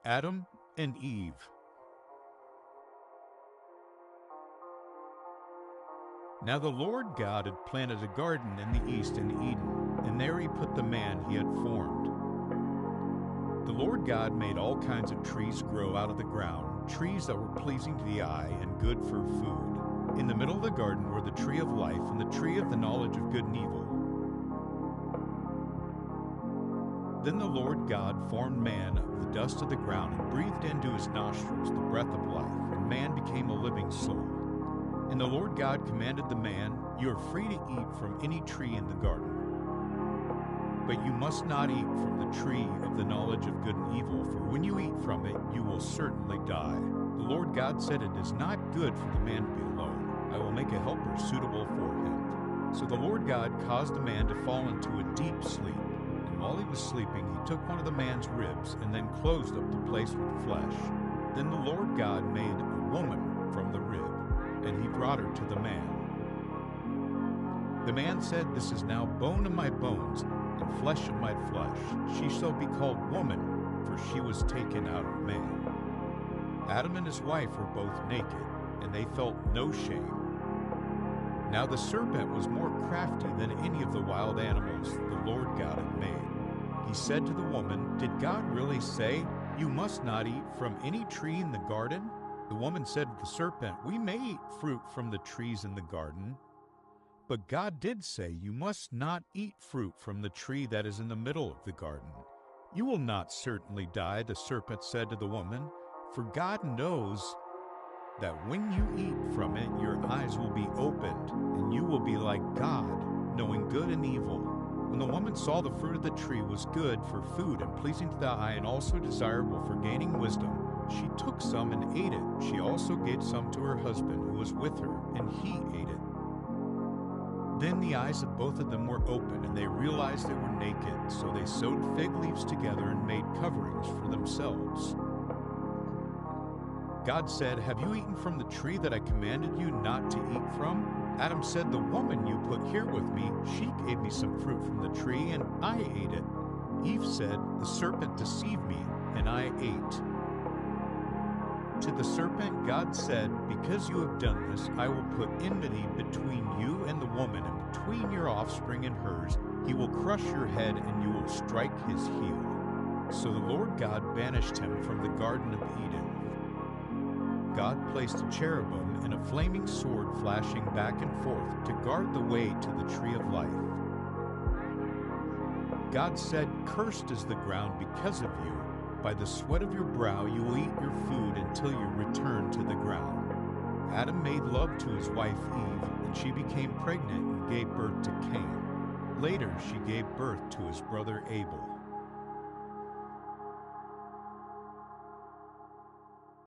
Adam and Eve. Now the Lord God had planted a garden in the east in Eden, and there he put the man he had formed. The Lord God made all kinds of trees grow out of the ground, trees that were pleasing to the eye and good for food. In the middle of the garden were the tree of life and the tree of the knowledge of good and evil. Then the Lord God formed man of the dust of the ground and breathed into his nostrils the breath of life, and man became a living soul. And the Lord God commanded the man, "You are free to eat from any tree in the garden, but you must not eat from the tree of the knowledge of good and evil, for when you eat from it, you will certainly die." The Lord God said, "It is not good for the man to be alone. I will make a helper suitable for him." So the Lord God caused the man to fall into a deep sleep. And while he was sleeping, he took one of the man's ribs and then closed up the place with flesh. Then the Lord God made a woman from the rib, and he brought her to the man. The man said, "This is now bone of my bones and flesh of my flesh. She shall be called woman, for she was taken out of man." Adam and his wife were both naked, and they felt no shame. Now the serpent was more crafty than any of the wild animals the Lord God had made. He said to the woman, "Did God really say, 'You must not eat from any tree in the garden'?" The woman said to the serpent, "We may eat fruit from the trees in the garden, but God did say, 'You must not eat fruit from the tree that is in the middle of the garden.'" "You will not certainly die," the serpent said to the woman, "for God knows that when you eat from it, your eyes will be opened, and you will be like God, knowing good and evil." When the woman saw the fruit of the tree was good for food and pleasing to the eye and also desirable for gaining wisdom, she took some and ate it. She also gave some to her husband who was with her, and he ate it. Then the eyes of both of them were opened, and they realized they were naked, so they sewed fig leaves together and made coverings for themselves. God said, "Have you eaten from the tree that I commanded you not to eat from?" Adam said, "The woman you put here with me, she gave me some fruit from the tree, and I ate it." Eve said, "The serpent deceived me, and I ate." To the serpent, God said, "Because you have done this, I will put enmity between you and the woman, and between your offspring and hers. He will crush your head, and you will strike his heel." So the Lord God banished him from the Garden of Eden. God placed a cherubim and a flaming sword flashing back and forth to guard the way to the tree of life. God said, "Cursed is the ground because of you. By the sweat of your brow you will eat your food until you return to the ground." Adam made love to his wife Eve, and she became pregnant and gave birth to Cain. Later she gave birth to his brother Abel.